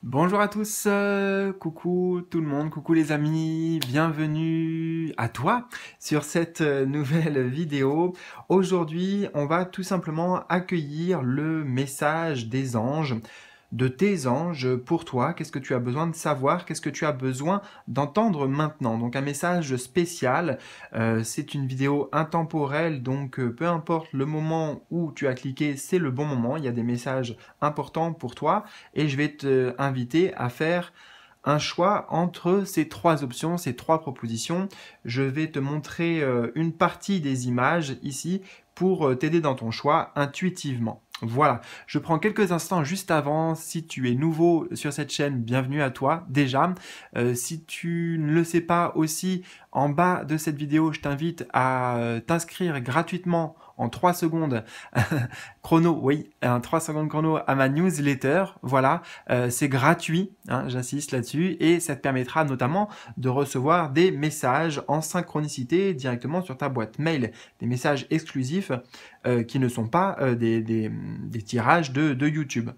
Bonjour à tous, coucou tout le monde, coucou les amis, bienvenue à toi sur cette nouvelle vidéo. Aujourd'hui, on va tout simplement accueillir le message des anges, de tes anges pour toi. Qu'est-ce que tu as besoin de savoir? Qu'est-ce que tu as besoin d'entendre maintenant? Donc un message spécial, c'est une vidéo intemporelle, donc peu importe le moment où tu as cliqué, c'est le bon moment. Il y a des messages importants pour toi et je vais t'inviter à faire un choix entre ces trois options, ces trois propositions. Je vais te montrer une partie des images ici pour t'aider dans ton choix intuitivement. Voilà, je prends quelques instants juste avant. Si tu es nouveau sur cette chaîne, bienvenue à toi déjà. Si tu ne le sais pas aussi, en bas de cette vidéo, je t'invite à t'inscrire gratuitement en 3 secondes chrono, oui, un 3 secondes chrono à ma newsletter. Voilà, c'est gratuit, hein, j'insiste là-dessus, et ça te permettra notamment de recevoir des messages en synchronicité directement sur ta boîte mail, des messages exclusifs qui ne sont pas des tirages de YouTube.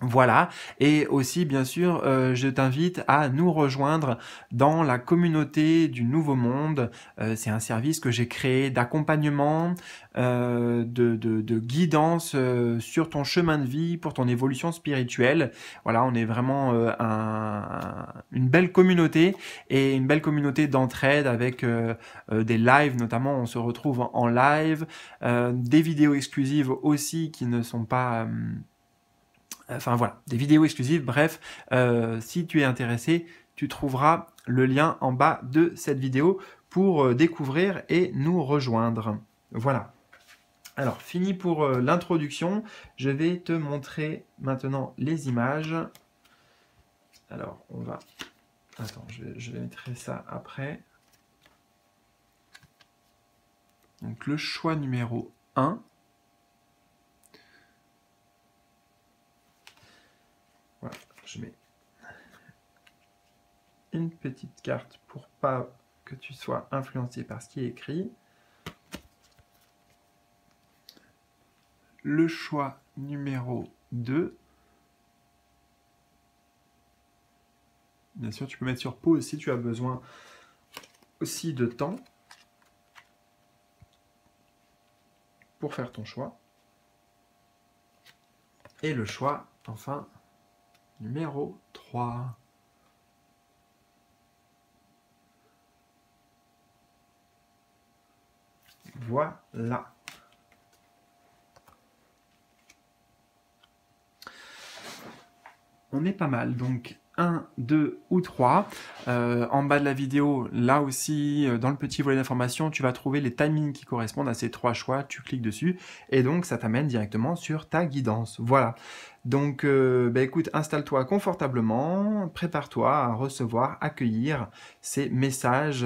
Voilà, et aussi bien sûr, je t'invite à nous rejoindre dans la communauté du Nouveau Monde. C'est un service que j'ai créé d'accompagnement, de guidance sur ton chemin de vie, pour ton évolution spirituelle. Voilà, on est vraiment une belle communauté et une belle communauté d'entraide avec des lives notamment. On se retrouve en live, des vidéos exclusives aussi qui ne sont pas... Enfin voilà, des vidéos exclusives, bref, si tu es intéressé, tu trouveras le lien en bas de cette vidéo pour découvrir et nous rejoindre. Voilà. Alors, fini pour l'introduction, je vais te montrer maintenant les images. Alors, on va... Attends, je mettrai ça après. Donc, le choix numéro 1. Voilà, je mets une petite carte pour pas que tu sois influencé par ce qui est écrit. Le choix numéro 2. Bien sûr, tu peux mettre sur pause si tu as besoin aussi de temps pour faire ton choix. Et le choix, enfin, numéro 3. Voilà. On est pas mal, donc 1, 2 ou 3. En bas de la vidéo, là aussi, dans le petit volet d'information, tu vas trouver les timings qui correspondent à ces 3 choix. Tu cliques dessus et donc ça t'amène directement sur ta guidance. Voilà. Donc, écoute, installe-toi confortablement, prépare-toi à recevoir, accueillir ces messages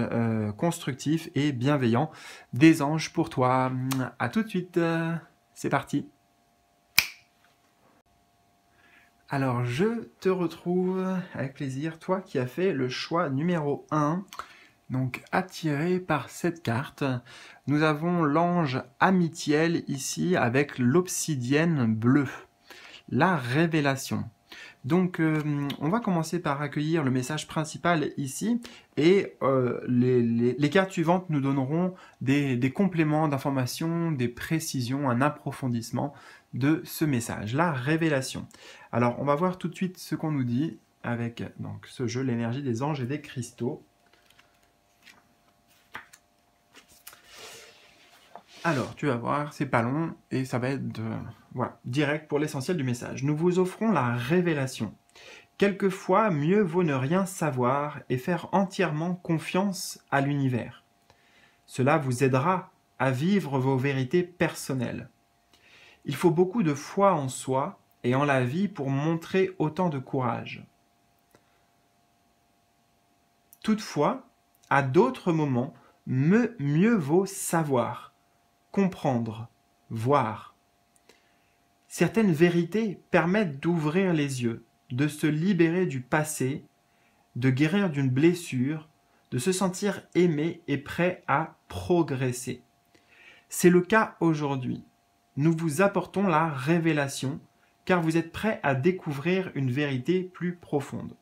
constructifs et bienveillants des anges pour toi. À tout de suite, c'est parti. Alors, je te retrouve avec plaisir, toi qui as fait le choix numéro 1, donc attiré par cette carte. Nous avons l'ange Amithiel ici avec l'obsidienne bleue, la révélation. Donc, on va commencer par accueillir le message principal ici, et les cartes suivantes nous donneront des compléments d'informations, des précisions, un approfondissement de ce message, la révélation. Alors, on va voir tout de suite ce qu'on nous dit avec donc, ce jeu, l'énergie des anges et des cristaux. Alors, tu vas voir, c'est pas long et ça va être voilà, direct pour l'essentiel du message. Nous vous offrons la révélation. Quelquefois, mieux vaut ne rien savoir et faire entièrement confiance à l'univers. Cela vous aidera à vivre vos vérités personnelles. Il faut beaucoup de foi en soi et en la vie pour montrer autant de courage. Toutefois, à d'autres moments, mieux vaut savoir, comprendre, voir. Certaines vérités permettent d'ouvrir les yeux, de se libérer du passé, de guérir d'une blessure, de se sentir aimé et prêt à progresser. C'est le cas aujourd'hui. Nous vous apportons la révélation car vous êtes prêt à découvrir une vérité plus profonde.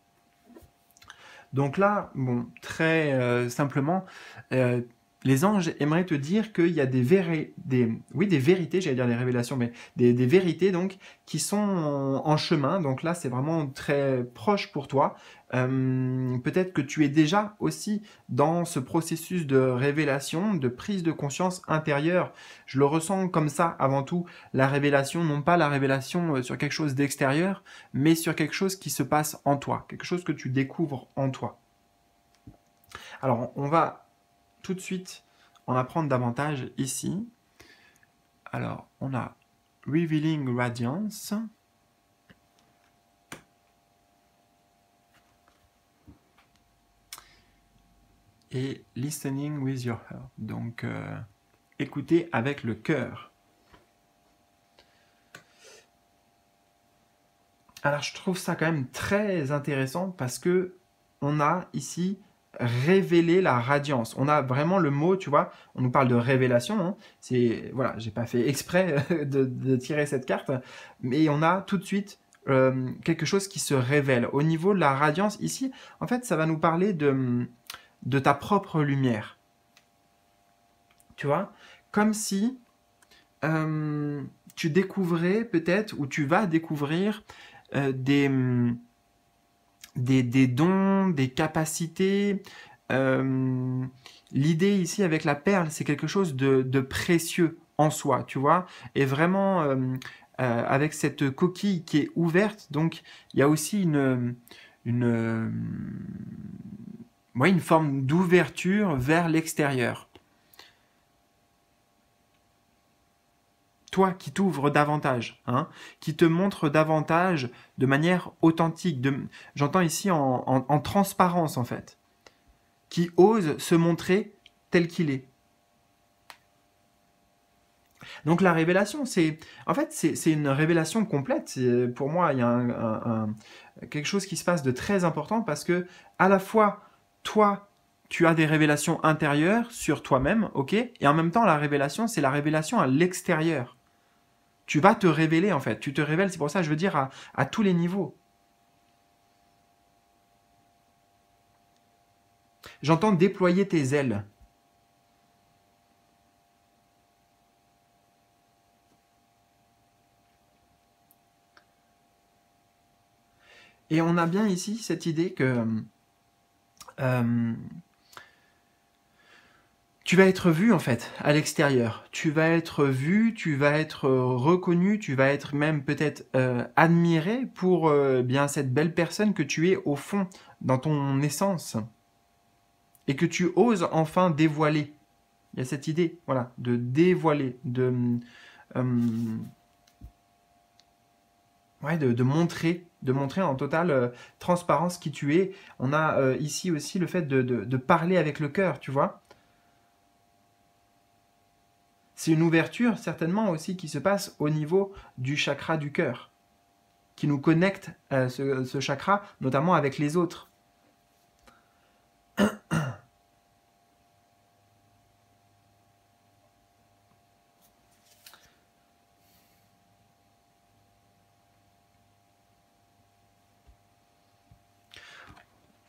Donc là, bon, très simplement, les anges aimeraient te dire qu'il y a des vérités, j'allais dire des révélations, mais des vérités donc qui sont en chemin. Donc là, c'est vraiment très proche pour toi. Peut-être que tu es déjà aussi dans ce processus de révélation, de prise de conscience intérieure. Je le ressens comme ça avant tout, la révélation, non pas la révélation sur quelque chose d'extérieur, mais sur quelque chose qui se passe en toi, quelque chose que tu découvres en toi. Alors, on va tout de suite en apprendre davantage ici. Alors, on a Revealing Radiance. Et Listening with your heart. Donc, écouter avec le cœur. Alors, je trouve ça quand même très intéressant parce que on a ici révéler la radiance. On a vraiment le mot, tu vois, on nous parle de révélation, hein. C'est, voilà, j'ai pas fait exprès de tirer cette carte, mais on a tout de suite quelque chose qui se révèle. Au niveau de la radiance, ici, en fait, ça va nous parler de ta propre lumière. Tu vois, comme si tu découvrais peut-être, ou tu vas découvrir des dons, des capacités. L'idée ici avec la perle, c'est quelque chose de précieux en soi, tu vois, et vraiment avec cette coquille qui est ouverte, donc il y a aussi une forme d'ouverture vers l'extérieur. Toi qui t'ouvres davantage, hein, qui te montre davantage de manière authentique, j'entends ici en transparence en fait, qui ose se montrer tel qu'il est. Donc la révélation, c'est une révélation complète. Pour moi, il y a quelque chose qui se passe de très important parce que à la fois, toi, tu as des révélations intérieures sur toi-même, ok, et en même temps, la révélation, c'est la révélation à l'extérieur. Tu vas te révéler en fait, tu te révèles, c'est pour ça que je veux dire à tous les niveaux. J'entends déployer tes ailes. Et on a bien ici cette idée que tu vas être vu en fait à l'extérieur. Tu vas être vu, tu vas être reconnu, tu vas être même peut-être admiré pour bien cette belle personne que tu es au fond, dans ton essence. Et que tu oses enfin dévoiler. Il y a cette idée, voilà, de dévoiler, de montrer en totale transparence qui tu es. On a ici aussi le fait de parler avec le cœur, tu vois. C'est une ouverture certainement aussi qui se passe au niveau du chakra du cœur, qui nous connecte ce chakra, notamment avec les autres.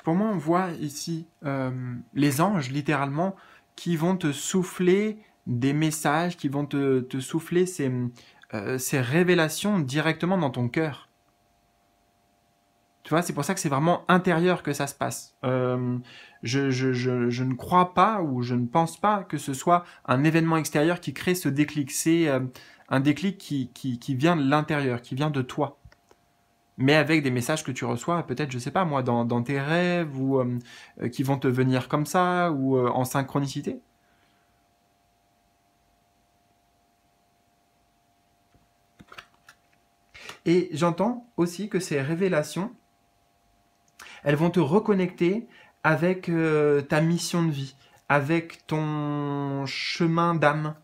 Pour moi, on voit ici les anges, littéralement, qui vont te souffler des messages, qui vont te souffler ces révélations directement dans ton cœur. Tu vois, c'est pour ça que c'est vraiment intérieur que ça se passe. Je ne crois pas ou je ne pense pas que ce soit un événement extérieur qui crée ce déclic. C'est un déclic qui vient de l'intérieur, qui vient de toi. Mais avec des messages que tu reçois, peut-être, je sais pas moi, dans tes rêves ou qui vont te venir comme ça ou en synchronicité. Et j'entends aussi que ces révélations, elles vont te reconnecter avec ta mission de vie, avec ton chemin d'âme.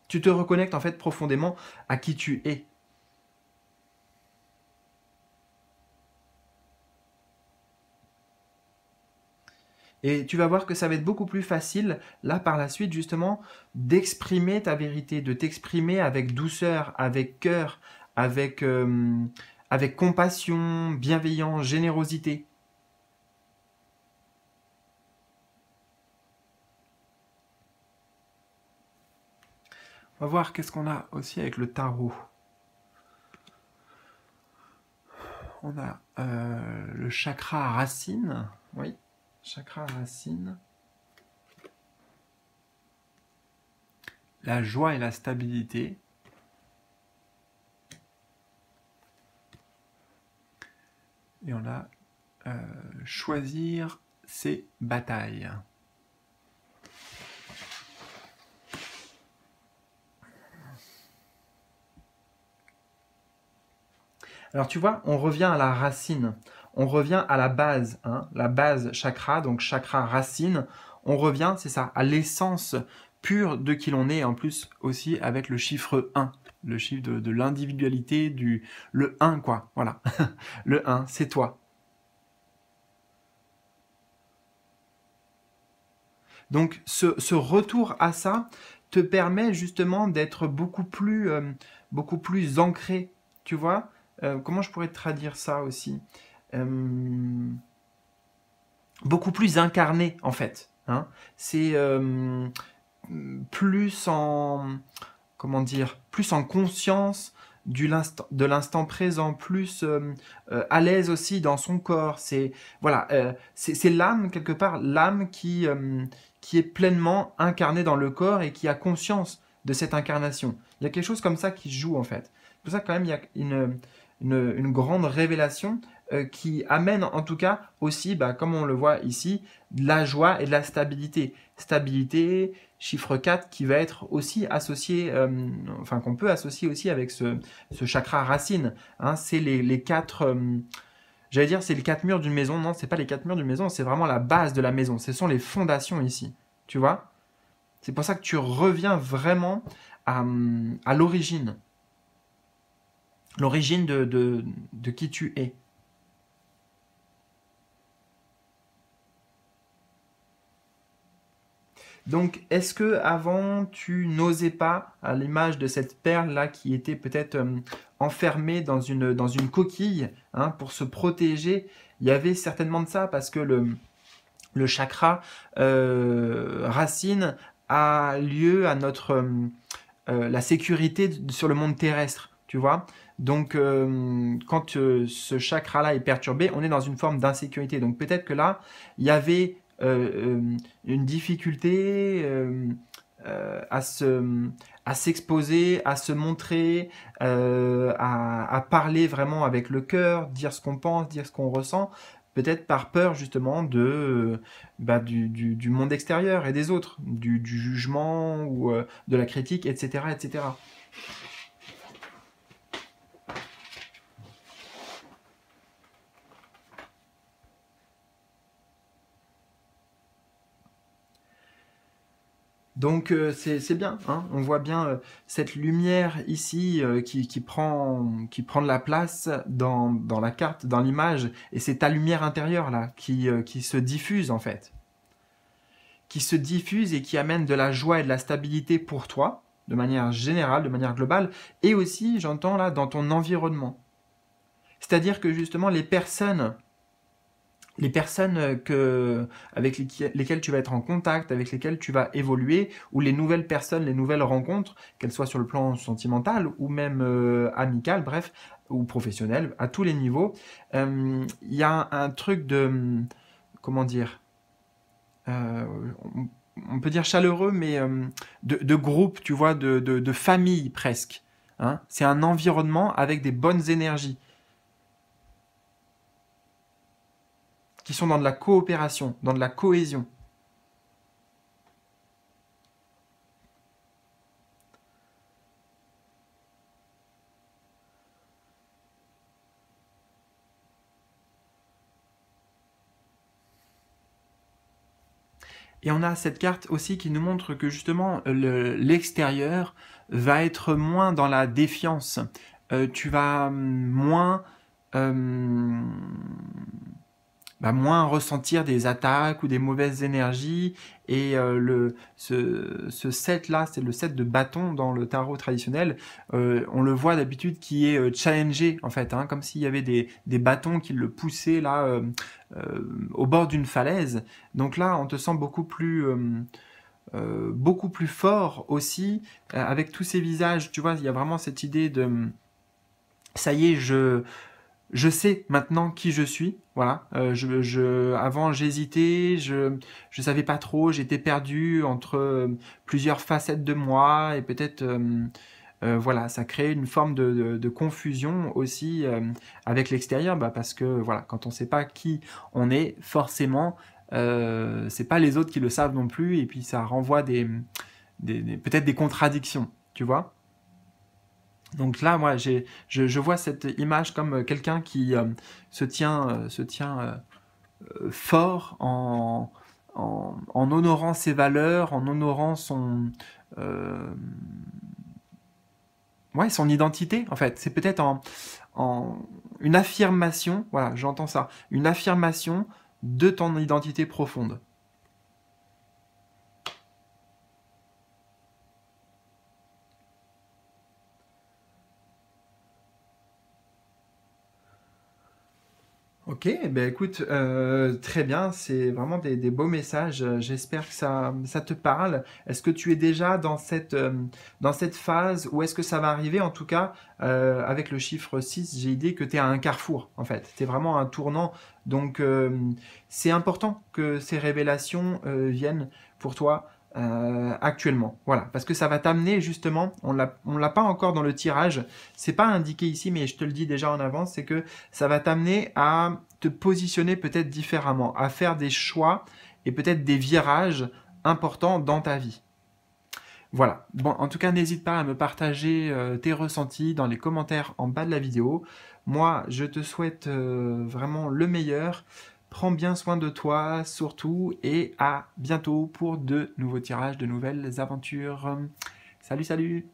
Tu te reconnectes en fait profondément à qui tu es. Et tu vas voir que ça va être beaucoup plus facile, là, par la suite, justement, d'exprimer ta vérité, de t'exprimer avec douceur, avec cœur, avec, avec compassion, bienveillance, générosité. On va voir qu'est-ce qu'on a aussi avec le tarot. On a le chakra racine, oui, chakra racine. La joie et la stabilité. Et on a choisir ses batailles. Alors tu vois, on revient à la racine, on revient à la base, hein, la base chakra, donc chakra racine, on revient, c'est ça, à l'essence pure de qui l'on est, en plus aussi avec le chiffre 1, le chiffre de l'individualité, le 1 quoi, voilà, le 1, c'est toi. Donc ce retour à ça te permet justement d'être beaucoup plus ancré, tu vois. Comment je pourrais traduire ça aussi? Beaucoup plus incarné en fait, hein. C'est plus en, comment dire, plus en conscience de l'instant présent, plus à l'aise aussi dans son corps. C'est voilà, c'est l'âme quelque part, l'âme qui est pleinement incarnée dans le corps et qui a conscience de cette incarnation. Il y a quelque chose comme ça qui se joue en fait. C'est pour ça quand même il y a une grande révélation qui amène en tout cas aussi, bah, comme on le voit ici, de la joie et de la stabilité. Stabilité, chiffre 4 qui va être aussi associé, enfin qu'on peut associer aussi avec ce chakra racine. Hein, c'est les quatre, j'allais dire c'est les 4 murs d'une maison, non, c'est pas les 4 murs d'une maison, c'est vraiment la base de la maison, ce sont les fondations ici, tu vois. C'est pour ça que tu reviens vraiment à l'origine. L'origine de qui tu es. Donc, est-ce que avant tu n'osais pas, à l'image de cette perle là qui était peut-être enfermée dans une coquille, hein, pour se protéger, il y avait certainement de ça parce que le chakra racine a lieu à notre la sécurité sur le monde terrestre, tu vois. Donc, quand ce chakra-là est perturbé, on est dans une forme d'insécurité. Donc, peut-être que là, il y avait une difficulté à s'exposer, à se montrer, à parler vraiment avec le cœur, dire ce qu'on pense, dire ce qu'on ressent, peut-être par peur justement du monde extérieur et des autres, du jugement ou de la critique, etc., etc. Donc c'est bien, hein, on voit bien cette lumière ici qui prend de la place dans la carte, dans l'image, et c'est ta lumière intérieure là qui se diffuse en fait, qui se diffuse et qui amène de la joie et de la stabilité pour toi, de manière générale, de manière globale, et aussi, j'entends là, dans ton environnement. C'est-à-dire que justement les personnes avec lesquelles tu vas être en contact, avec lesquelles tu vas évoluer, ou les nouvelles personnes, les nouvelles rencontres, qu'elles soient sur le plan sentimental ou même amical, bref, ou professionnel, à tous les niveaux, il y a un truc de, comment dire, euh, on peut dire chaleureux, mais de groupe, tu vois, de famille presque. Hein. C'est un environnement avec des bonnes énergies, qui sont dans de la coopération, dans de la cohésion. Et on a cette carte aussi qui nous montre que justement l'extérieur va être moins dans la défiance. Tu vas moins moins ressentir des attaques ou des mauvaises énergies. Et ce set-là, c'est le set de bâton dans le tarot traditionnel. On le voit d'habitude qui est challengé, en fait, hein, comme s'il y avait des bâtons qui le poussaient là au bord d'une falaise. Donc là, on te sent beaucoup plus fort aussi, avec tous ces visages. Tu vois, il y a vraiment cette idée de ça y est, je sais maintenant qui je suis. Voilà. Avant, j'hésitais, je savais pas trop, j'étais perdu entre plusieurs facettes de moi et peut-être voilà, ça crée une forme de confusion aussi avec l'extérieur, parce que voilà, quand on sait pas qui on est, forcément, c'est pas les autres qui le savent non plus, et puis ça renvoie peut-être des contradictions, tu vois. Donc là, moi, je vois cette image comme quelqu'un qui se tient fort en honorant ses valeurs, en honorant son identité, en fait. C'est peut-être en une affirmation, voilà, j'entends ça, une affirmation de ton identité profonde. Ok, ben écoute, très bien, c'est vraiment des beaux messages. J'espère que ça te parle. Est-ce que tu es déjà dans cette phase ou est-ce que ça va arriver? En tout cas, avec le chiffre 6, j'ai idée que tu es à un carrefour, en fait. Tu es vraiment à un tournant. Donc, c'est important que ces révélations viennent pour toi actuellement. Voilà, parce que ça va t'amener justement, on l'a pas encore dans le tirage, c'est pas indiqué ici, mais je te le dis déjà en avance, c'est que ça va t'amener à te positionner peut-être différemment, à faire des choix et peut-être des virages importants dans ta vie. Voilà. Bon, en tout cas, n'hésite pas à me partager tes ressentis dans les commentaires en bas de la vidéo. Moi, je te souhaite vraiment le meilleur. Prends bien soin de toi, surtout, et à bientôt pour de nouveaux tirages, de nouvelles aventures. Salut, salut!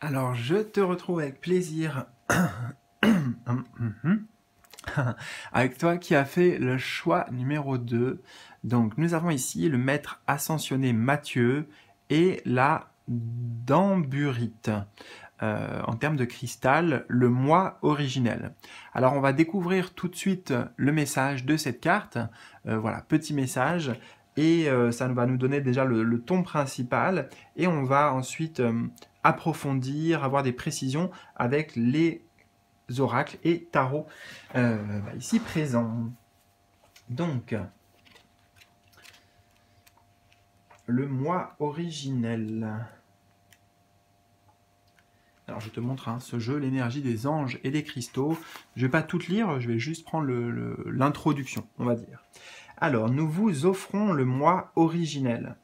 Alors, je te retrouve avec plaisir avec toi qui a fait le choix numéro 2. Donc, nous avons ici le maître ascensionné Mathieu et la damburite. En termes de cristal, le moi originel. Alors, on va découvrir tout de suite le message de cette carte. Voilà, petit message. Et ça va nous donner déjà le ton principal. Et on va ensuite approfondir, avoir des précisions avec les oracles et tarots ici présents. Donc, le moi originel. Alors je te montre ce jeu, l'énergie des anges et des cristaux. Je ne vais pas tout lire, je vais juste prendre l'introduction, on va dire. Alors, nous vous offrons le moi originel.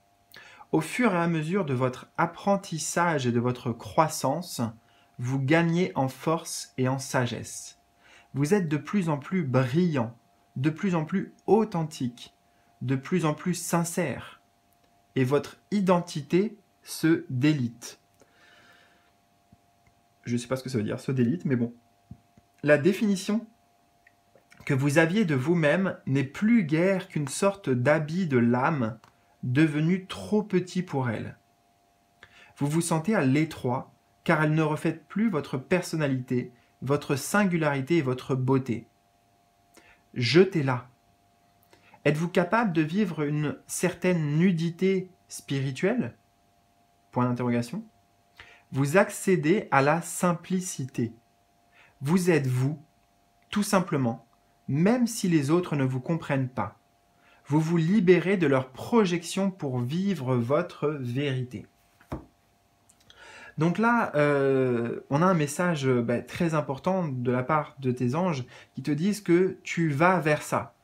Au fur et à mesure de votre apprentissage et de votre croissance, vous gagnez en force et en sagesse. Vous êtes de plus en plus brillant, de plus en plus authentique, de plus en plus sincère. Et votre identité se délite. Je ne sais pas ce que ça veut dire, se délite, mais bon. La définition que vous aviez de vous-même n'est plus guère qu'une sorte d'habit de l'âme devenu trop petit pour elle. Vous vous sentez à l'étroit, car elle ne reflète plus votre personnalité, votre singularité et votre beauté. Jetez-la. Êtes-vous capable de vivre une certaine nudité spirituelle? Point d'interrogation. Vous accédez à la simplicité. Vous êtes vous, tout simplement, même si les autres ne vous comprennent pas. Vous vous libérez de leurs projections pour vivre votre vérité. Donc là, on a un message très important de la part de tes anges qui te disent que tu vas vers ça.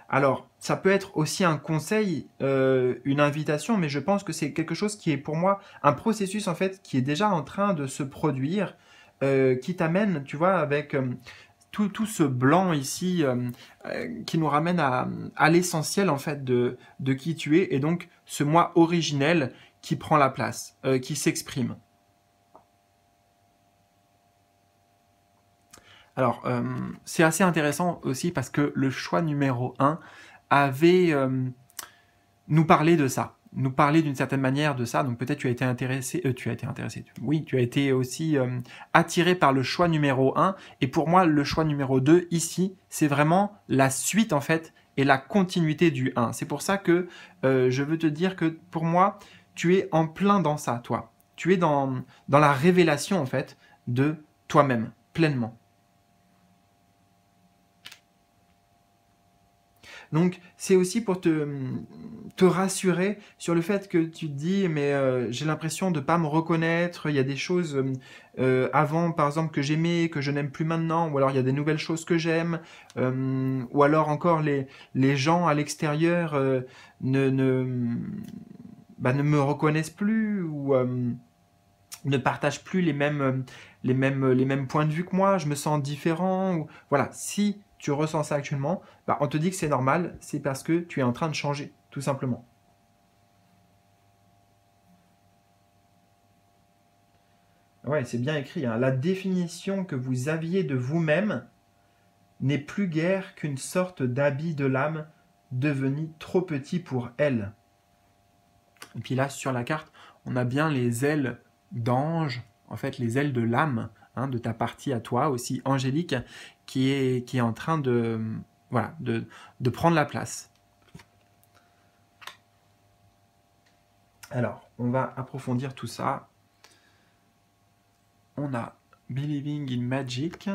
Alors, ça peut être aussi un conseil, une invitation, mais je pense que c'est quelque chose qui est pour moi un processus en fait qui est déjà en train de se produire, qui t'amène, tu vois, avec tout ce blanc ici qui nous ramène à l'essentiel en fait de qui tu es, et donc ce moi originel qui prend la place, qui s'exprime. Alors, c'est assez intéressant aussi parce que le choix numéro 1 avait nous parlé de ça, nous parler d'une certaine manière de ça. Donc peut-être tu as été intéressé, oui, tu as été aussi attiré par le choix numéro 1. Et pour moi, le choix numéro 2 ici, c'est vraiment la suite en fait et la continuité du 1. C'est pour ça que je veux te dire que pour moi, tu es en plein dans ça, toi. Tu es dans la révélation en fait de toi-même, pleinement. Donc, c'est aussi pour te rassurer sur le fait que tu te dis, mais j'ai l'impression de ne pas me reconnaître, il y a des choses avant, par exemple, que j'aimais, que je n'aime plus maintenant, ou alors il y a des nouvelles choses que j'aime, ou alors encore les gens à l'extérieur ne, ne, ne me reconnaissent plus, ou ne partagent plus les mêmes points de vue que moi, je me sens différent. Voilà, si tu ressens ça actuellement, on te dit que c'est normal, c'est parce que tu es en train de changer, tout simplement. Ouais, c'est bien écrit, hein. La définition que vous aviez de vous-même n'est plus guère qu'une sorte d'habit de l'âme devenu trop petit pour elle. Et puis là, sur la carte, on a bien les ailes d'ange, en fait les ailes de l'âme, hein, de ta partie à toi aussi angélique, qui est en train de, voilà, de prendre la place. Alors, on va approfondir tout ça. On a Believing in Magic.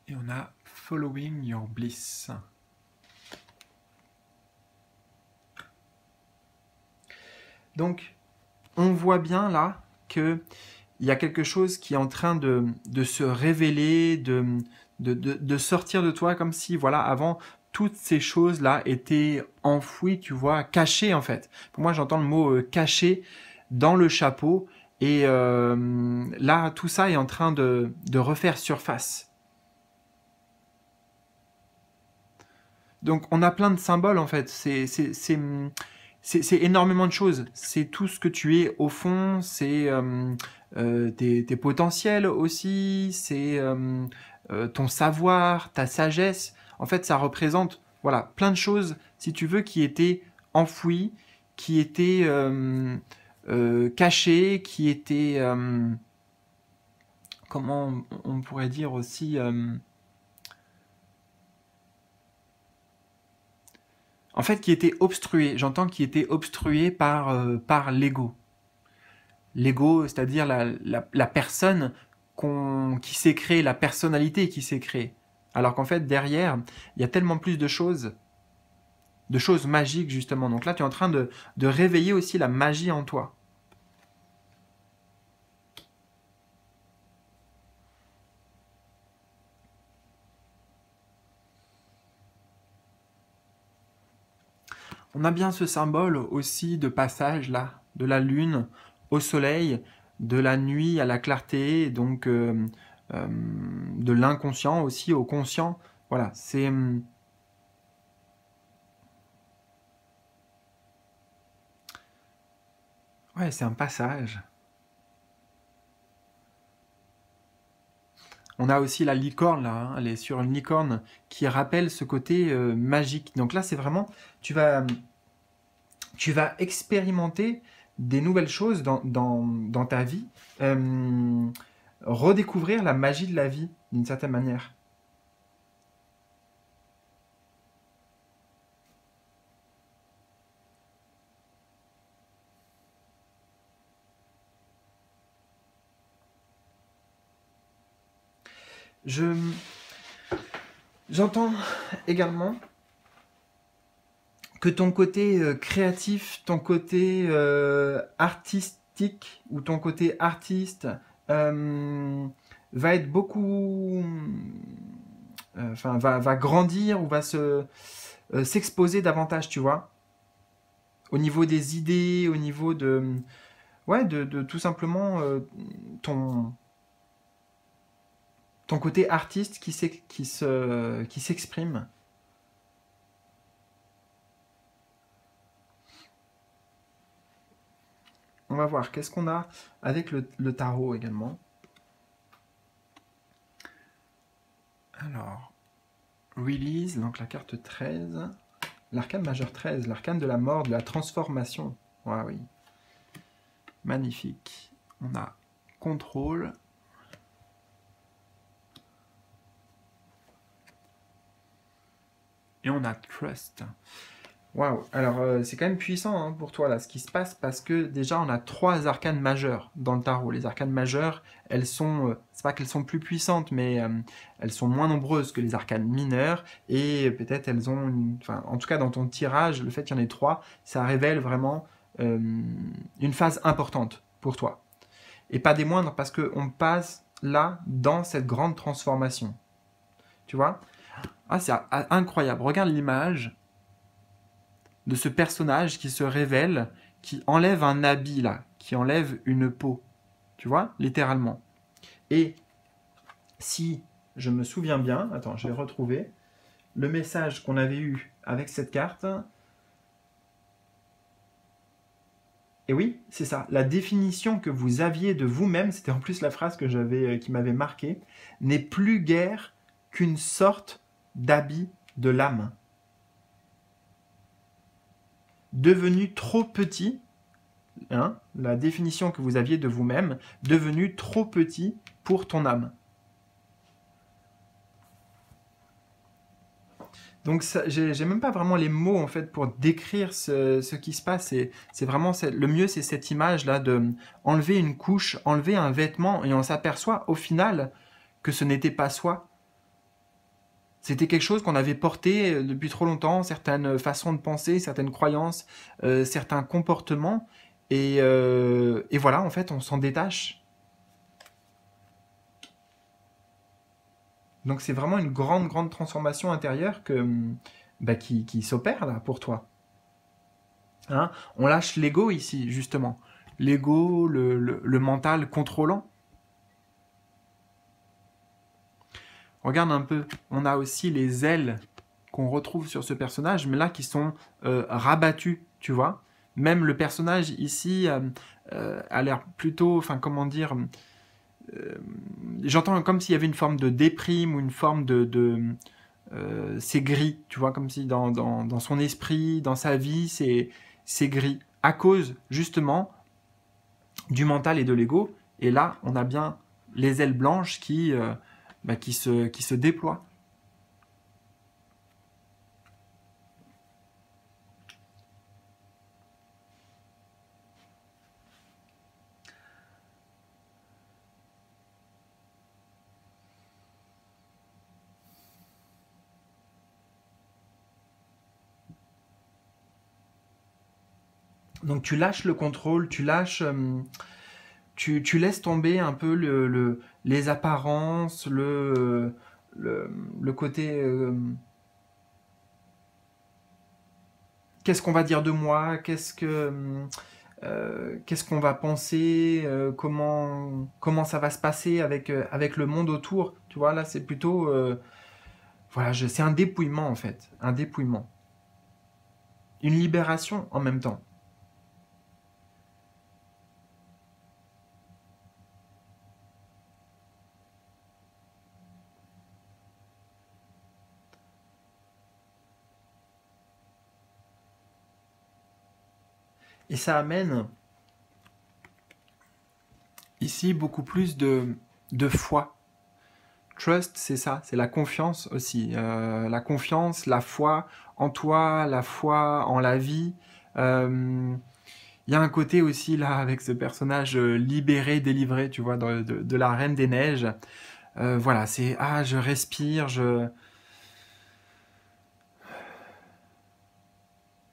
Et on a Following Your Bliss. Donc, on voit bien là qu'il y a quelque chose qui est en train de se révéler, de sortir de toi, comme si, voilà, avant, toutes ces choses-là étaient enfouies, tu vois, cachées en fait. Pour moi, j'entends le mot caché dans le chapeau, et là, tout ça est en train de refaire surface. Donc, on a plein de symboles en fait. C'est énormément de choses. C'est tout ce que tu es au fond, c'est tes potentiels aussi, c'est ton savoir, ta sagesse. En fait, ça représente voilà, plein de choses, si tu veux, qui étaient enfouies, qui étaient cachées, qui étaient, comment on pourrait dire aussi... en fait, qui était obstrué. J'entends qui était obstrué par l'ego. L'ego, c'est-à-dire la personne qui s'est créée, la personnalité qui s'est créée. Alors qu'en fait, derrière, il y a tellement plus de choses magiques, justement. Donc là, tu es en train de réveiller aussi la magie en toi. On a bien ce symbole aussi de passage là, de la lune au soleil, de la nuit à la clarté, donc de l'inconscient aussi au conscient. Voilà, c'est... ouais, c'est un passage. On a aussi la licorne là, hein, elle est sur une licorne qui rappelle ce côté magique. Donc là, c'est vraiment, tu vas expérimenter des nouvelles choses dans ta vie, redécouvrir la magie de la vie d'une certaine manière. J'entends également que ton côté créatif, ton côté artistique ou ton côté artiste va être beaucoup, enfin va grandir ou va s'exposer davantage, tu vois, au niveau des idées, au niveau de ouais, de tout simplement ton, ton côté artiste qui s'exprime. On va voir, qu'est-ce qu'on a avec le tarot également. Alors, Release, donc la carte 13. L'arcane majeur 13, l'arcane de la mort, de la transformation. Ouais, oui. Magnifique. On a contrôle. Et on a trust. Waouh. Alors, c'est quand même puissant hein, pour toi, là, ce qui se passe, parce que déjà, on a 3 arcanes majeures dans le tarot. Les arcanes majeures, elles sont, c'est pas qu'elles sont plus puissantes, mais elles sont moins nombreuses que les arcanes mineures, et peut-être elles ont, enfin, en tout cas, dans ton tirage, le fait qu'il y en ait 3, ça révèle vraiment une phase importante pour toi. Et pas des moindres, parce qu'on passe là, dans cette grande transformation. Tu vois? Ah, c'est incroyable. Regarde l'image de ce personnage qui se révèle, qui enlève un habit là, qui enlève une peau, tu vois, littéralement. Et si je me souviens bien, attends, je vais retrouver le message qu'on avait eu avec cette carte. Et oui, c'est ça, la définition que vous aviez de vous-même, c'était en plus la phrase que qui m'avait marqué, n'est plus guère qu'une sorte d'habit de l'âme. Devenu trop petit, hein, la définition que vous aviez de vous-même, devenu trop petit pour ton âme. Donc j'ai même pas vraiment les mots en fait pour décrire ce qui se passe. C'est vraiment le mieux, c'est cette image là de enlever une couche, enlever un vêtement et on s'aperçoit au final que ce n'était pas soi. C'était quelque chose qu'on avait porté depuis trop longtemps, certaines façons de penser, certaines croyances, certains comportements et voilà en fait on s'en détache. Donc c'est vraiment une grande, grande transformation intérieure qui s'opère là pour toi. Hein, on lâche l'ego ici, justement. L'ego, le mental contrôlant. Regarde un peu, on a aussi les ailes qu'on retrouve sur ce personnage, mais là qui sont rabattues, tu vois. Même le personnage ici a l'air plutôt, enfin comment dire, j'entends comme s'il y avait une forme de déprime ou une forme c'est gris, tu vois, comme si dans son esprit, dans sa vie, c'est gris. À cause, justement, du mental et de l'ego. Et là, on a bien les ailes blanches qui se déploient. Donc tu lâches le contrôle, tu lâches, tu laisses tomber un peu les apparences, le côté qu'est-ce qu'on va dire de moi, qu'est-ce qu'on va penser, comment ça va se passer avec le monde autour. Tu vois, là c'est plutôt voilà, c'est un dépouillement en fait, un dépouillement, une libération en même temps. Et ça amène ici beaucoup plus de foi. Trust, c'est ça, c'est la confiance aussi. La confiance, la foi en toi, la foi en la vie. Il y a un côté aussi là avec ce personnage libéré, délivré, tu vois, de la Reine des Neiges. Voilà, c'est je respire,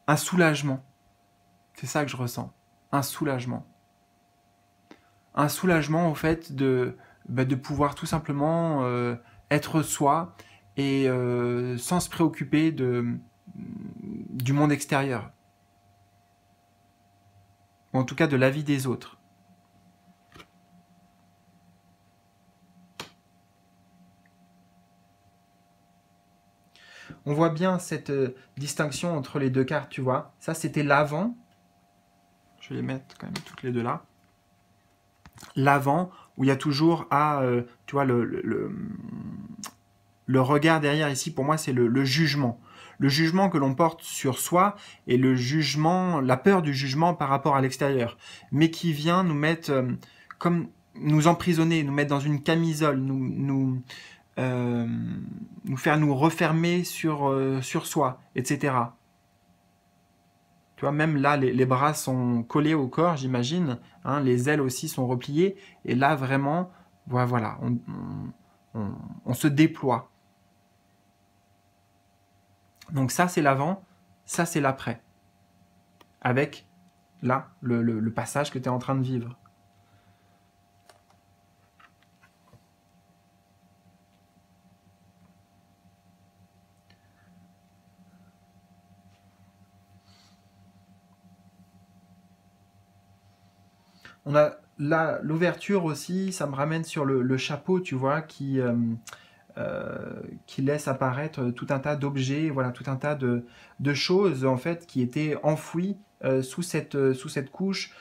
un soulagement. C'est ça que je ressens, un soulagement. Un soulagement au fait de pouvoir tout simplement être soi et sans se préoccuper du monde extérieur. Ou en tout cas de la vie des autres. on voit bien cette distinction entre les deux cartes, tu vois. Ça, c'était l'avant. Je vais les mettre quand même toutes les deux là. L'avant, où il y a toujours tu vois, le regard derrière ici, pour moi, c'est le jugement. Le jugement que l'on porte sur soi et le jugement, la peur du jugement par rapport à l'extérieur, mais qui vient nous mettre, comme nous emprisonner, nous mettre dans une camisole, nous faire nous refermer sur soi, etc. Tu vois, même là, les bras sont collés au corps, j'imagine, hein, les ailes aussi sont repliées, et là, vraiment, voilà, on se déploie. Donc ça, c'est l'avant, ça, c'est l'après. Avec, là, le passage que tu es en train de vivre. On a là l'ouverture aussi, ça me ramène sur le chapeau, tu vois, qui laisse apparaître tout un tas d'objets, voilà, tout un tas de choses en fait qui étaient enfouies sous cette couche,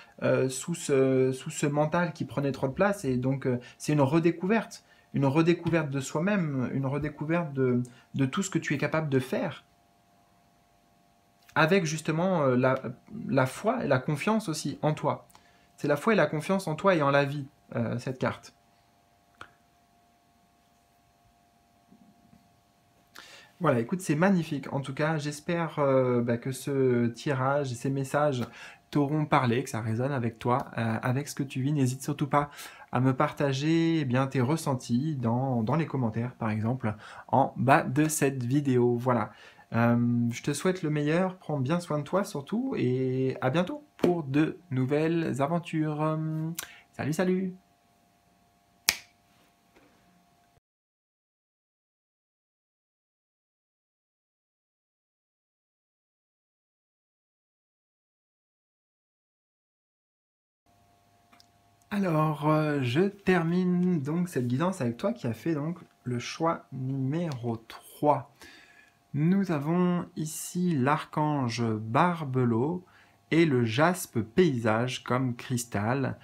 sous ce mental qui prenait trop de place. Et donc c'est une redécouverte de soi-même, une redécouverte de tout ce que tu es capable de faire. Avec justement la foi et la confiance aussi en toi. C'est la foi et la confiance en toi et en la vie, cette carte. Voilà, écoute, c'est magnifique. En tout cas, j'espère que ce tirage et ces messages t'auront parlé, que ça résonne avec toi, avec ce que tu vis. N'hésite surtout pas à me partager bien, tes ressentis dans les commentaires, par exemple, en bas de cette vidéo. Voilà. Je te souhaite le meilleur, prends bien soin de toi surtout, et à bientôt pour de nouvelles aventures. Salut, salut! Alors, je termine donc cette guidance avec toi qui a fait donc le choix numéro 3. Nous avons ici l'archange Barbelot et le jaspe paysage comme cristal,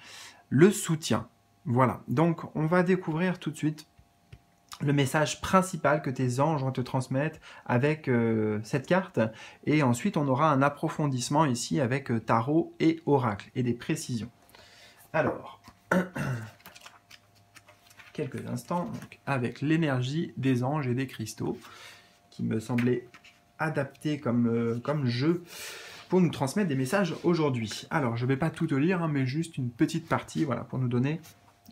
le soutien. Voilà, donc on va découvrir tout de suite le message principal que tes anges vont te transmettre avec cette carte. Et ensuite, on aura un approfondissement ici avec tarot et oracle et des précisions. Alors, quelques instants donc, avec l'énergie des anges et des cristaux qui me semblait adapté comme jeu pour nous transmettre des messages aujourd'hui. Alors, je ne vais pas tout te lire, hein, mais juste une petite partie, voilà, pour nous donner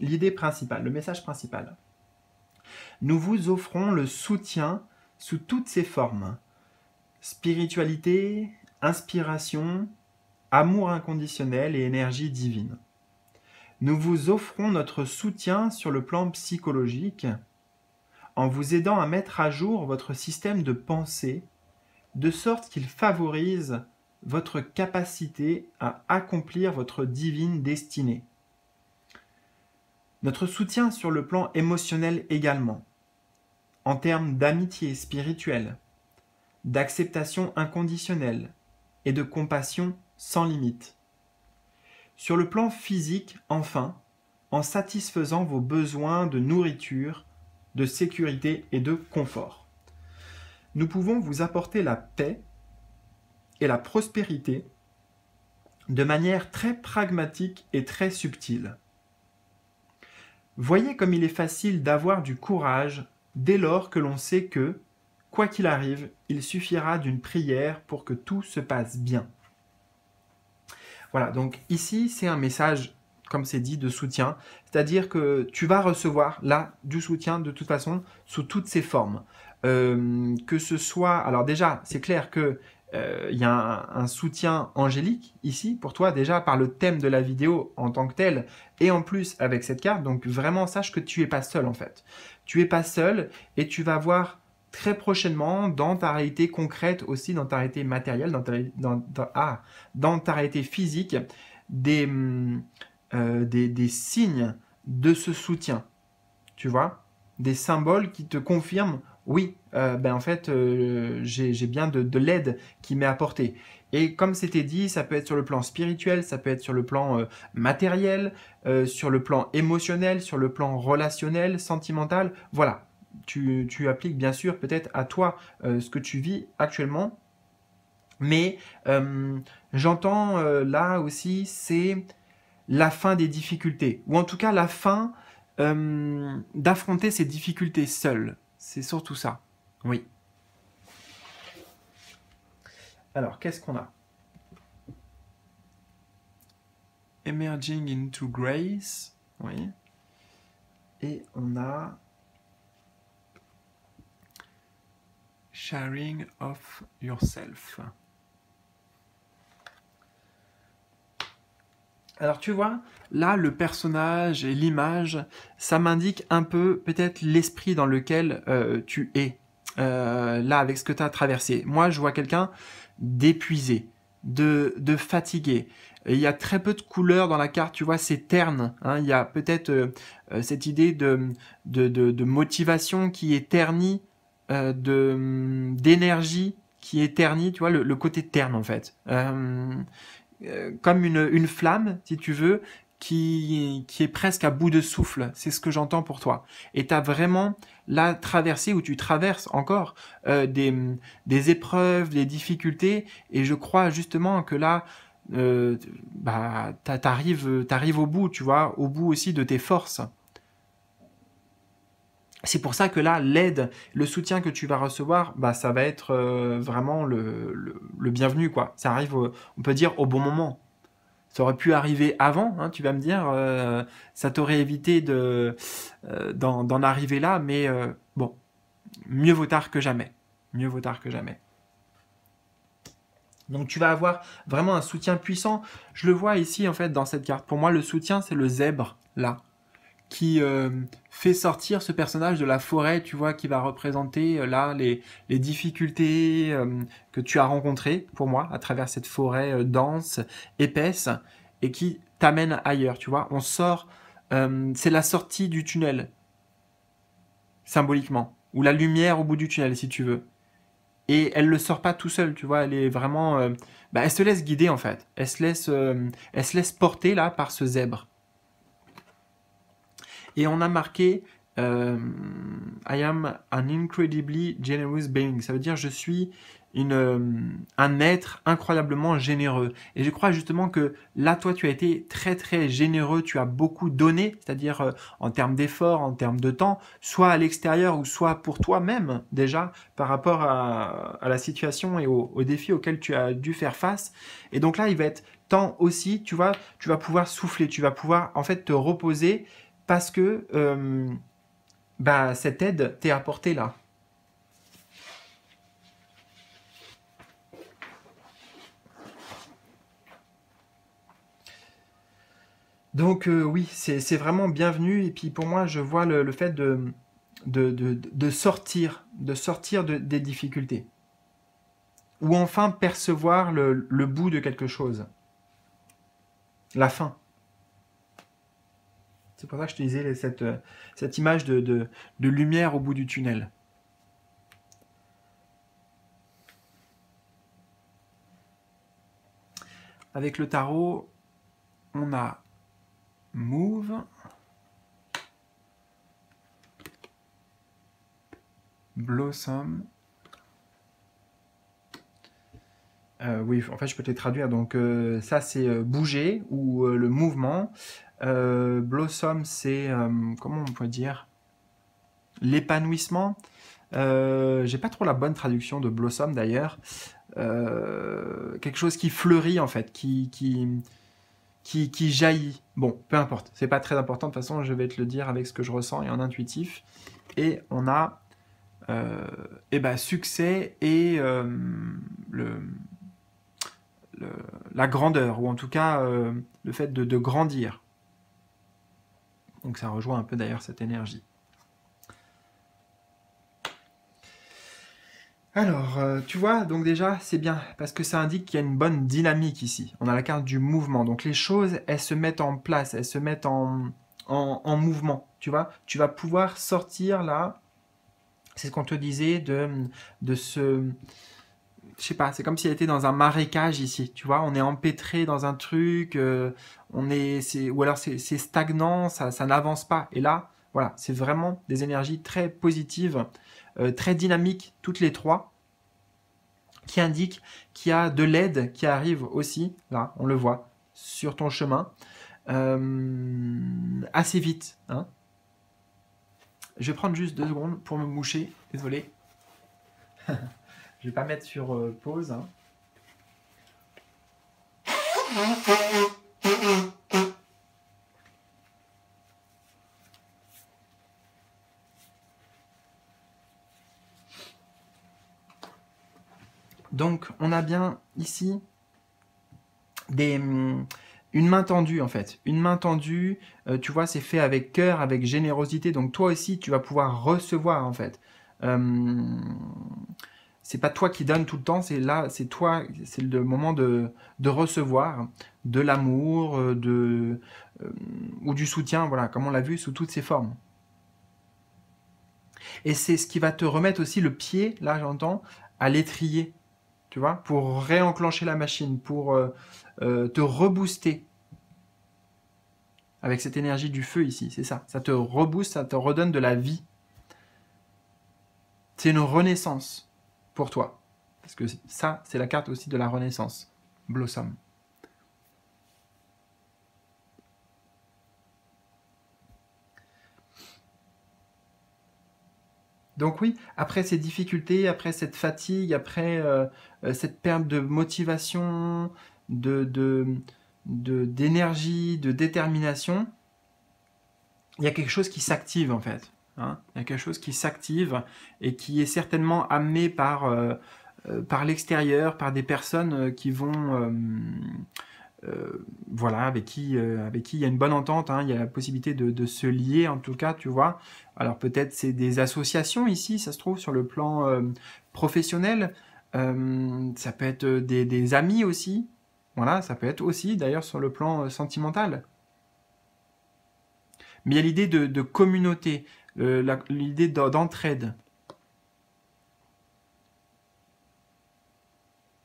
l'idée principale, le message principal. Nous vous offrons le soutien sous toutes ses formes. Spiritualité, inspiration, amour inconditionnel et énergie divine. Nous vous offrons notre soutien sur le plan psychologique en vous aidant à mettre à jour votre système de pensée de sorte qu'il favorise votre capacité à accomplir votre divine destinée. Notre soutien sur le plan émotionnel également, en termes d'amitié spirituelle, d'acceptation inconditionnelle et de compassion sans limite. Sur le plan physique, enfin, en satisfaisant vos besoins de nourriture, de sécurité et de confort. Nous pouvons vous apporter la paix et la prospérité de manière très pragmatique et très subtile. Voyez comme il est facile d'avoir du courage dès lors que l'on sait que, quoi qu'il arrive, il suffira d'une prière pour que tout se passe bien. Voilà, donc ici, c'est un message, comme c'est dit, de soutien. C'est-à-dire que tu vas recevoir, là, du soutien, de toute façon, sous toutes ses formes. Que ce soit... Alors déjà, c'est clair que il y a un soutien angélique, ici, pour toi, déjà, par le thème de la vidéo en tant que tel, et en plus, avec cette carte. Donc, vraiment, sache que tu n'es pas seul, en fait. Tu n'es pas seul, et tu vas voir très prochainement, dans ta réalité concrète aussi, dans ta réalité matérielle, dans ta réalité physique, des signes de ce soutien, tu vois, des symboles qui te confirment, oui, ben en fait, j'ai bien de l'aide qui m'est apportée. Et comme c'était dit, ça peut être sur le plan spirituel, ça peut être sur le plan matériel, sur le plan émotionnel, sur le plan relationnel, sentimental. Voilà, tu appliques bien sûr peut-être à toi ce que tu vis actuellement. Mais j'entends là aussi, c'est la fin des difficultés, ou en tout cas la fin d'affronter ces difficultés seul. C'est surtout ça. Oui. Alors, qu'est-ce qu'on a? Emerging into grace. Oui. Et on a sharing of yourself. Alors tu vois, là le personnage et l'image, ça m'indique un peu peut-être l'esprit dans lequel tu es, là avec ce que tu as traversé. Moi je vois quelqu'un d'épuisé, de fatigué. Et il y a très peu de couleurs dans la carte, tu vois, c'est terne. Hein. Il y a peut-être cette idée de motivation qui est ternie, d'énergie qui est ternie, tu vois, le côté terne en fait. Comme une flamme, si tu veux, qui est presque à bout de souffle. C'est ce que j'entends pour toi. Et tu as vraiment la traversée où tu traverses encore des épreuves, des difficultés. Et je crois justement que là, bah, t'arrives au bout, tu vois, au bout aussi de tes forces. C'est pour ça que là, l'aide, le soutien que tu vas recevoir, bah, ça va être vraiment le bienvenu, quoi. Ça arrive, on peut dire, au bon moment. Ça aurait pu arriver avant, hein, tu vas me dire, ça t'aurait évité d'en arriver là, mais bon, mieux vaut tard que jamais. Mieux vaut tard que jamais. Donc tu vas avoir vraiment un soutien puissant. Je le vois ici, en fait, dans cette carte. Pour moi, le soutien, c'est le zèbre, là, qui fait sortir ce personnage de la forêt, tu vois, qui va représenter là les difficultés que tu as rencontrées, pour moi, à travers cette forêt dense, épaisse, et qui t'amène ailleurs, tu vois. On sort, c'est la sortie du tunnel, symboliquement, ou la lumière au bout du tunnel, si tu veux. Et elle le sort pas tout seul, tu vois, elle est vraiment... bah, elle se laisse guider, en fait. Elle se laisse porter, là, par ce zèbre. Et on a marqué I am an incredibly generous being. Ça veut dire je suis un être incroyablement généreux. Et je crois justement que là, toi, tu as été très très généreux. Tu as beaucoup donné, c'est-à-dire en termes d'efforts, en termes de temps, soit à l'extérieur ou soit pour toi-même déjà par rapport à la situation et aux défis auxquels tu as dû faire face. Et donc là, il va être temps aussi, tu vas pouvoir souffler, tu vas pouvoir en fait te reposer parce que bah, cette aide t'est apportée là. Donc oui, c'est vraiment bienvenu. Et puis pour moi, je vois le fait de sortir, des difficultés. Ou enfin percevoir le bout de quelque chose. La fin. C'est pour ça que je te disais cette image de lumière au bout du tunnel. Avec le tarot, on a Move, Blossom. Oui, en fait, je peux te les traduire. Donc, ça, c'est bouger ou le mouvement. Blossom, c'est, comment on peut dire, l'épanouissement. J'ai pas trop la bonne traduction de blossom d'ailleurs. Quelque chose qui fleurit en fait, qui jaillit. Bon, peu importe, c'est pas très important. De toute façon, je vais te le dire avec ce que je ressens et en intuitif. Et on a succès et la grandeur, ou en tout cas le fait de grandir. Donc ça rejoint un peu d'ailleurs cette énergie. Alors, tu vois, donc déjà, c'est bien, parce que ça indique qu'il y a une bonne dynamique ici. On a la carte du mouvement, donc les choses, elles se mettent en place, elles se mettent en mouvement, tu vois. Tu vas pouvoir sortir là C'est ce qu'on te disait de ce... Je sais pas, c'est comme si elle était dans un marécage ici, tu vois, on est empêtré dans un truc, ou alors c'est stagnant, ça n'avance pas. Et là, voilà, c'est vraiment des énergies très positives, très dynamiques, toutes les trois, qui indiquent qu'il y a de l'aide qui arrive aussi, là, on le voit, sur ton chemin, assez vite. Hein. Je vais prendre juste 2 secondes pour me moucher, désolé. Je vais pas mettre sur pause. Hein. Donc, on a bien ici une main tendue en fait. Une main tendue, tu vois, c'est fait avec cœur, avec générosité. Donc, toi aussi, tu vas pouvoir recevoir en fait. C'est pas toi qui donnes tout le temps, c'est là, c'est toi, c'est le moment de recevoir de l'amour, ou du soutien, voilà, comme on l'a vu, sous toutes ses formes. Et c'est ce qui va te remettre aussi le pied, là j'entends, à l'étrier, tu vois, pour réenclencher la machine, pour te rebooster avec cette énergie du feu ici, c'est ça. Ça te rebooste, ça te redonne de la vie. C'est une renaissance pour toi. Parce que ça, c'est la carte aussi de la renaissance. Blossom. Donc oui, après ces difficultés, après cette fatigue, après cette perte de motivation, d'énergie, de détermination, il y a quelque chose qui s'active en fait. Hein. Il y a quelque chose qui s'active et qui est certainement amené par l'extérieur, par des personnes qui vont... voilà, avec qui il y a une bonne entente, hein, il y a la possibilité de se lier en tout cas, tu vois. Alors peut-être c'est des associations ici, ça se trouve, sur le plan professionnel. Ça peut être des amis aussi. Voilà, ça peut être aussi d'ailleurs sur le plan sentimental. Mais il y a l'idée de communauté, l'idée d'entraide.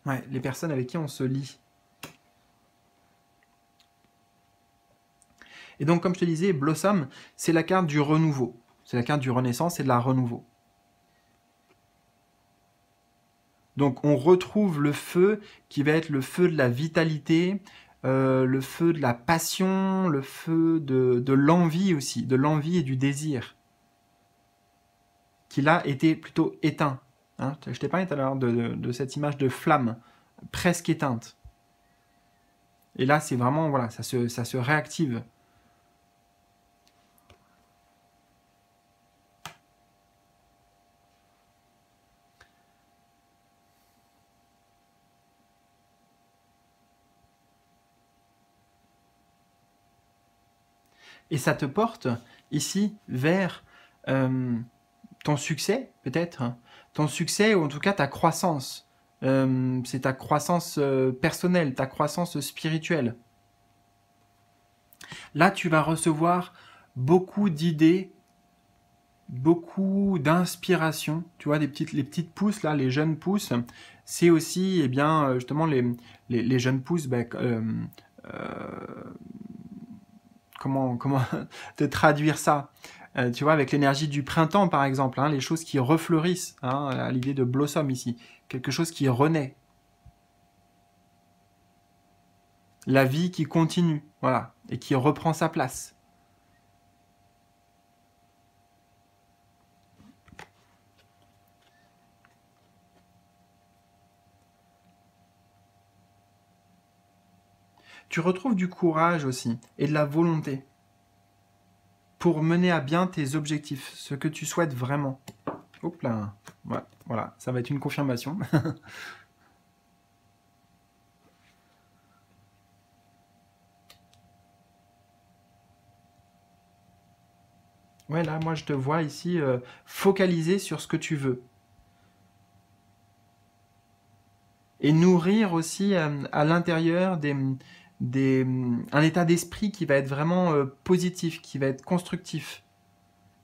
Ouais, les personnes avec qui on se lie. Et donc, comme je te disais, Blossom, c'est la carte du renouveau. C'est la carte du renaissance et de la renouveau. Donc, on retrouve le feu qui va être le feu de la vitalité, le feu de la passion, le feu de l'envie aussi, de l'envie et du désir, qui là était plutôt éteint. Hein, je t'ai parlé tout à l'heure de cette image de flamme, presque éteinte. Et là, c'est vraiment, voilà, ça se réactive. Et ça te porte ici vers ton succès, peut-être. Hein. Ton succès, ou en tout cas ta croissance. C'est ta croissance personnelle, ta croissance spirituelle. Là, tu vas recevoir beaucoup d'idées, beaucoup d'inspiration. Tu vois, les petites pousses, là, les jeunes pousses. C'est aussi, eh bien, justement, les jeunes pousses, ben, comment te traduire ça tu vois, avec l'énergie du printemps, par exemple, hein, les choses qui refleurissent, hein, à l'idée de blossom ici, quelque chose qui renaît. La vie qui continue, voilà, et qui reprend sa place. Tu retrouves du courage aussi, et de la volonté, pour mener à bien tes objectifs, ce que tu souhaites vraiment. Hop là, ouais, voilà, ça va être une confirmation. Ouais, là, moi, je te vois ici focaliser sur ce que tu veux. Et nourrir aussi à l'intérieur un état d'esprit qui va être vraiment positif, qui va être constructif,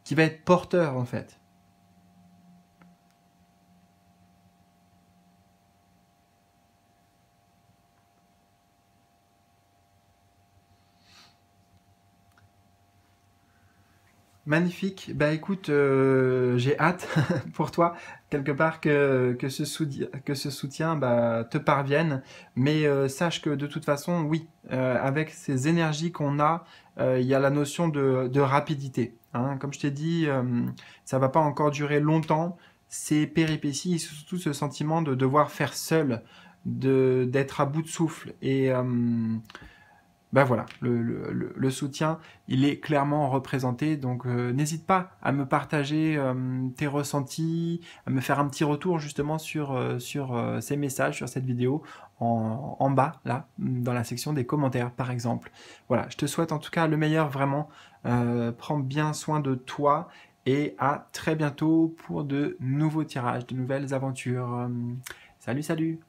qui va être porteur, en fait. Magnifique. Bah écoute, j'ai hâte pour toi, quelque part, que ce soutien bah, te parvienne. Mais sache que de toute façon, oui, avec ces énergies qu'on a, il y a la notion de rapidité, hein. Comme je t'ai dit, ça va pas encore durer longtemps. Ces péripéties, et surtout ce sentiment de devoir faire seul, d'être à bout de souffle. Et ben voilà, le soutien, il est clairement représenté. Donc n'hésite pas à me partager tes ressentis, à me faire un petit retour justement sur ces messages, sur cette vidéo, en bas, là, dans la section des commentaires, par exemple. Voilà, je te souhaite en tout cas le meilleur, vraiment. Prends bien soin de toi et à très bientôt pour de nouveaux tirages, de nouvelles aventures. Salut, salut!